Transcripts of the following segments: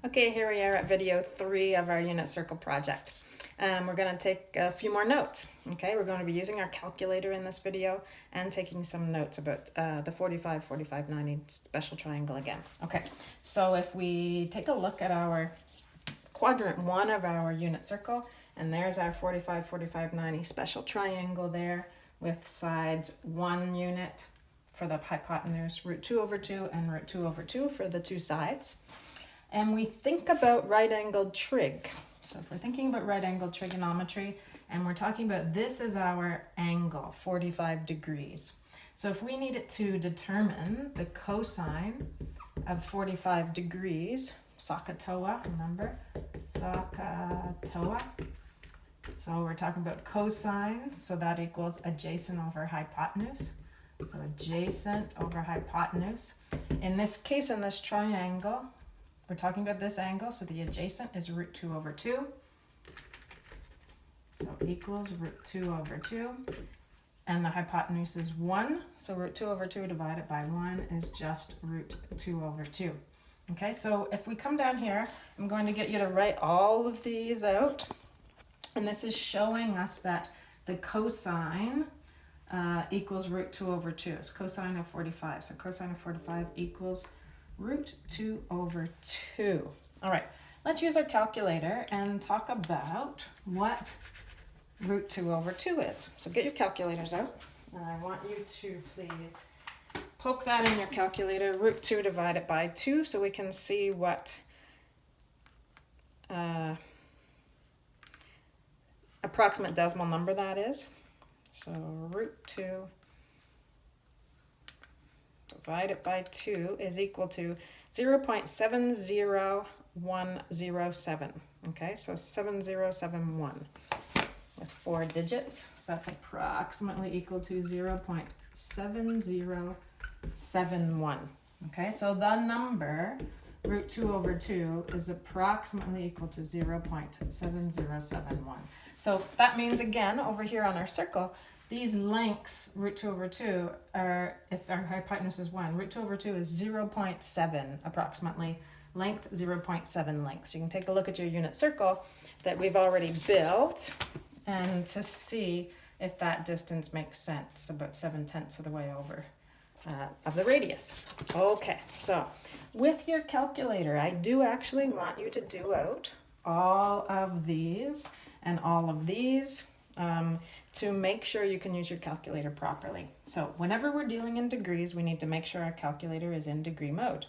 Okay, here we are at video 3 of our unit circle project. We're going to take a few more notes. Okay, we're going to be using our calculator in this video and taking some notes about the 45, 45, 90 special triangle again. Okay, so if we take a look at our quadrant 1 of our unit circle, and there's our 45, 45, 90 special triangle there with sides 1 unit for the hypotenuse, root 2 over 2, and root 2 over 2 for the two sides. And we think about right-angled trig. So if we're thinking about right-angled trigonometry, and we're talking about this is our angle, 45 degrees. So if we needed to determine the cosine of 45 degrees, SOHCAHTOA, remember? SOHCAHTOA. So we're talking about cosine, so that equals adjacent over hypotenuse. So adjacent over hypotenuse. In this case, in this triangle, we're talking about this angle, so the adjacent is root 2 over 2. So equals root 2 over 2. And the hypotenuse is 1, so root 2 over 2 divided by 1 is just root 2 over 2. Okay, so if we come down here, I'm going to get you to write all of these out. And this is showing us that the cosine equals root 2 over 2. It's cosine of 45. So cosine of 45 equals root 2 over 2. All right, let's use our calculator and talk about what root 2 over 2 is. So get your calculators out, and I want you to please poke that in your calculator, root 2 divided by 2, so we can see what approximate decimal number that is. So root 2 divided by 2 is equal to 0.70107. Okay, so 7071 with 4 digits. That's approximately equal to 0.7071. Okay, so the number root 2 over 2 is approximately equal to 0.7071. So that means, again, over here on our circle, these lengths, root 2 over 2, are, if our hypotenuse is 1, root 2 over 2 is 0.7 approximately, length 0.7 lengths. You can take a look at your unit circle that we've already built and to see if that distance makes sense, about 7/10 of the way over of the radius. Okay, so with your calculator, I do actually want you to do out all of these and all of these to make sure you can use your calculator properly. So whenever we're dealing in degrees, we need to make sure our calculator is in degree mode.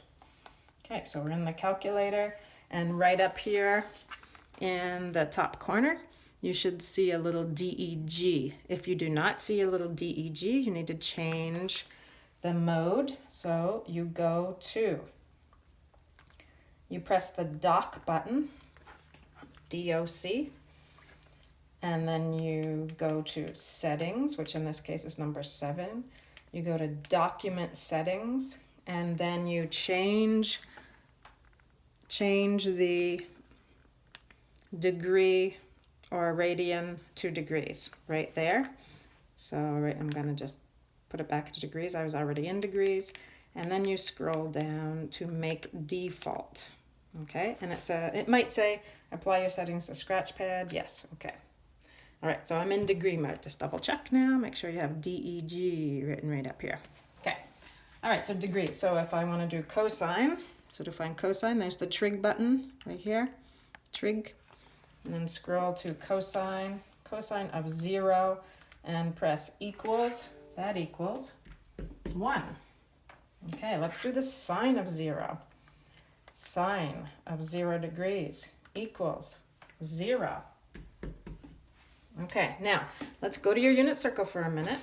Okay, so we're in the calculator, and right up here in the top corner, you should see a little DEG. If you do not see a little DEG, you need to change the mode. So you go to, you press the dock button, DOC, and then you go to settings, which in this case is number 7. You go to document settings, and then you change the degree or radian to degrees right there. So right, I'm gonna just put it back to degrees. I was already in degrees. And then you scroll down to make default. Okay, and it might say apply your settings to Scratchpad. Yes, okay. All right, so I'm in degree mode. Just double check now. Make sure you have DEG written right up here. Okay. All right, so degrees. So if I want to do cosine, so to find cosine, there's the trig button right here, trig, and then scroll to cosine of 0, and press equals. That equals 1. Okay, let's do the sine of 0. Sine of 0 degrees equals 0. Okay, now let's go to your unit circle for a minute.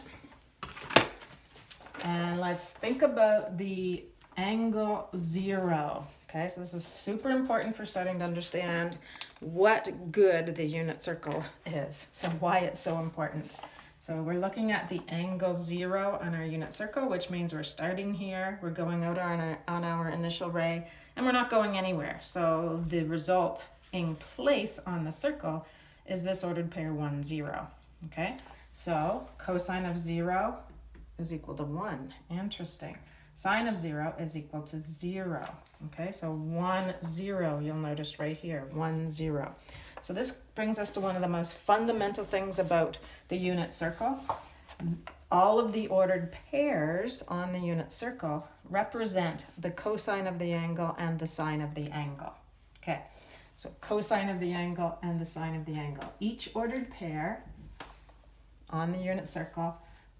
And let's think about the angle 0. Okay, so this is super important for starting to understand what good the unit circle is. So why it's so important. So we're looking at the angle 0 on our unit circle, which means we're starting here, we're going out on our initial ray, and we're not going anywhere. So the result in place on the circle is this ordered pair 1, 0. Okay, so cosine of 0 is equal to 1. Interesting. Sine of 0 is equal to 0. Okay, so 1, 0, you'll notice right here, 1, 0. So this brings us to one of the most fundamental things about the unit circle. All of the ordered pairs on the unit circle represent the cosine of the angle and the sine of the angle. Okay, so cosine of the angle and the sine of the angle. Each ordered pair on the unit circle,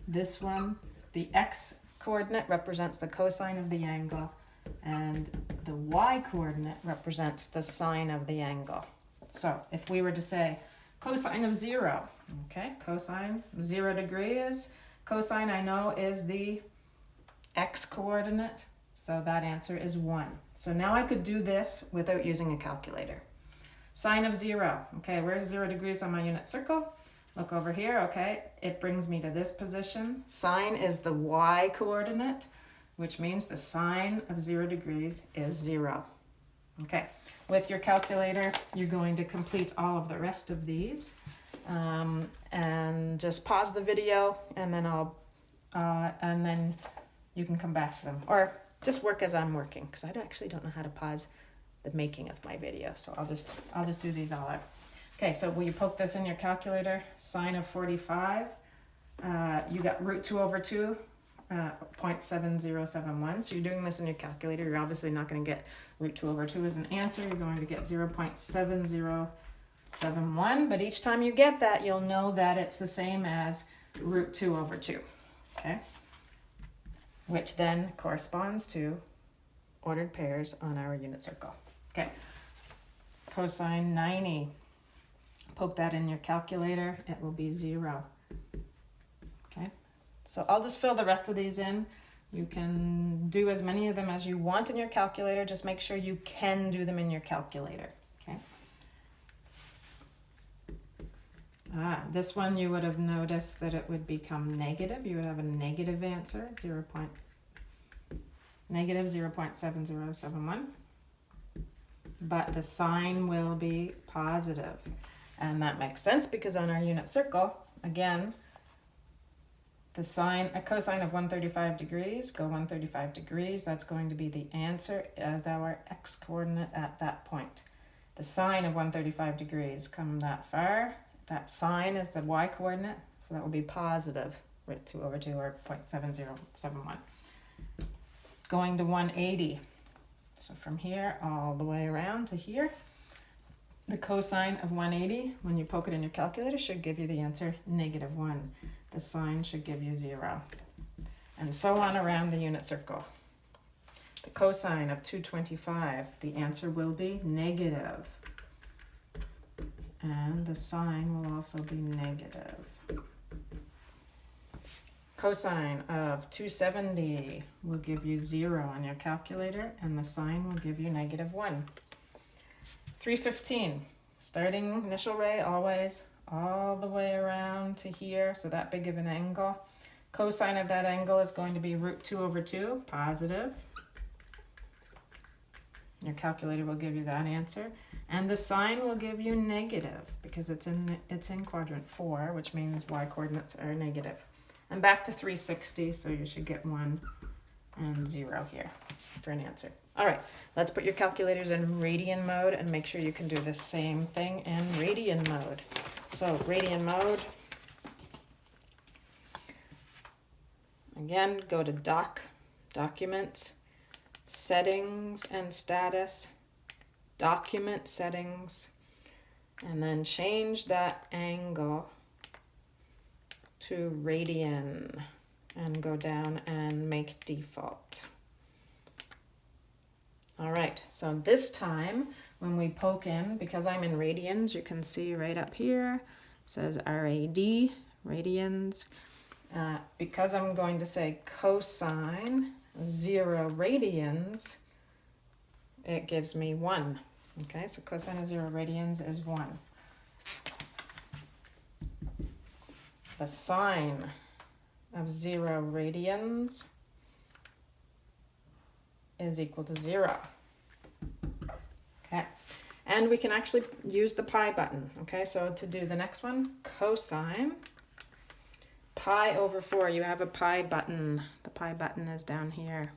this one, the x coordinate represents the cosine of the angle, and the y coordinate represents the sine of the angle. So if we were to say cosine of 0, okay, cosine 0 degrees, cosine I know is the x coordinate, so that answer is 1. So now I could do this without using a calculator. Sine of 0, okay, where's 0 degrees on my unit circle? Look over here, okay, it brings me to this position. Sine is the y coordinate, which means the sine of 0 degrees is 0. Okay, with your calculator, you're going to complete all of the rest of these. And just pause the video, and then and then you can come back to them. Or just work as I'm working, because I actually don't know how to pause the making of my video. So I'll just do these all out. Okay, so will you poke this in your calculator? Sine of 45, you got root 2 over 2, 0.7071. So you're doing this in your calculator. You're obviously not going to get root 2 over 2 as an answer. You're going to get 0.7071. But each time you get that, you'll know that it's the same as root 2 over 2. Okay? Which then corresponds to ordered pairs on our unit circle. Okay. Cosine 90. Poke that in your calculator, it will be 0. Okay, so I'll just fill the rest of these in. You can do as many of them as you want in your calculator, just make sure you can do them in your calculator. Okay. This one you would have noticed that it would become negative. You would have a negative answer, negative 0.7071. But the sign will be positive. And that makes sense because on our unit circle, again, the sine, a cosine of 135 degrees, go 135 degrees. That's going to be the answer as our x coordinate at that point. The sine of 135 degrees, come that far. That sine is the y coordinate, so that will be positive, root 2 over 2 or 0.7071. Going to 180. So from here all the way around to here. The cosine of 180, when you poke it in your calculator, should give you the answer -1. The sine should give you 0. And so on around the unit circle. The cosine of 225, the answer will be negative. And the sine will also be negative. Cosine of 270 will give you 0 on your calculator, and the sine will give you -1. 315, starting initial ray always all the way around to here, so that big of an angle. Cosine of that angle is going to be root 2 over 2, positive. Your calculator will give you that answer. And the sine will give you negative because it's in quadrant 4, which means y coordinates are negative. And back to 360, so you should get 1 and 0 here for an answer. All right, let's put your calculators in radian mode and make sure you can do the same thing in radian mode. So radian mode, again, go to Documents, Settings and Status, Document Settings, and then change that angle to radian and go down and make default. All right, so this time when we poke in, because I'm in radians, you can see right up here, it says RAD, radians. Because I'm going to say cosine 0 radians, it gives me 1. Okay, so cosine of 0 radians is 1. The sine of 0 radians is equal to 0. Okay, and we can actually use the pi button. Okay, so to do the next one, cosine pi pi over 4, you have a pi button. The pi button is down here.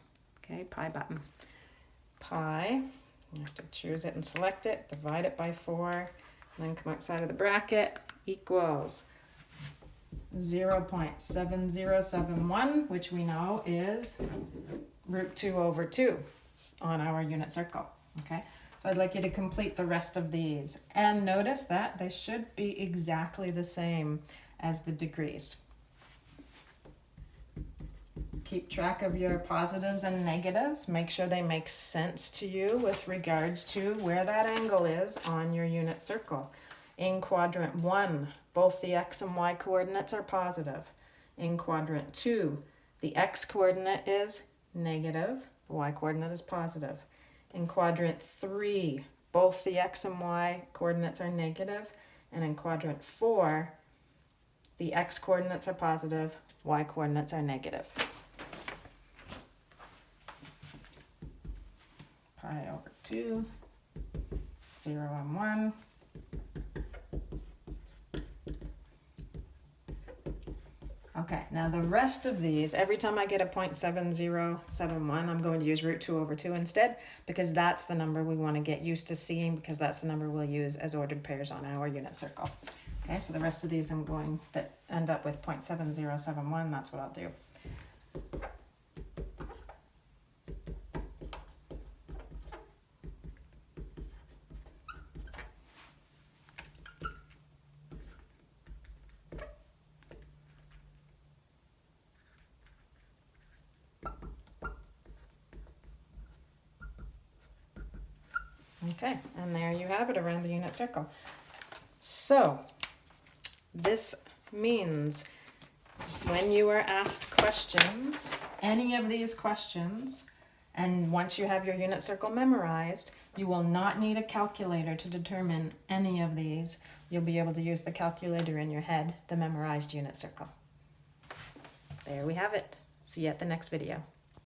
Okay, pi button. Pi, you have to choose it and select it, divide it by 4, and then come outside of the bracket, equals 0.7071, which we know is root 2 over 2 on our unit circle. Okay, so I'd like you to complete the rest of these. And notice that they should be exactly the same as the degrees. Keep track of your positives and negatives. Make sure they make sense to you with regards to where that angle is on your unit circle. In quadrant 1, both the x and y coordinates are positive. In quadrant 2, the x coordinate is negative, the y coordinate is positive. In quadrant 3, both the x and y coordinates are negative, and in quadrant 4, the x coordinates are positive, y coordinates are negative. Pi over 2, 0 and 1. Okay, now the rest of these, every time I get a 0.7071, I'm going to use root 2 over 2 instead, because that's the number we want to get used to seeing, because that's the number we'll use as ordered pairs on our unit circle. Okay, so the rest of these I'm going to end up with 0.7071, that's what I'll do. Okay, and there you have it around the unit circle. So this means when you are asked questions, any of these questions, and once you have your unit circle memorized, you will not need a calculator to determine any of these. You'll be able to use the calculator in your head, the memorized unit circle. There we have it. See you at the next video.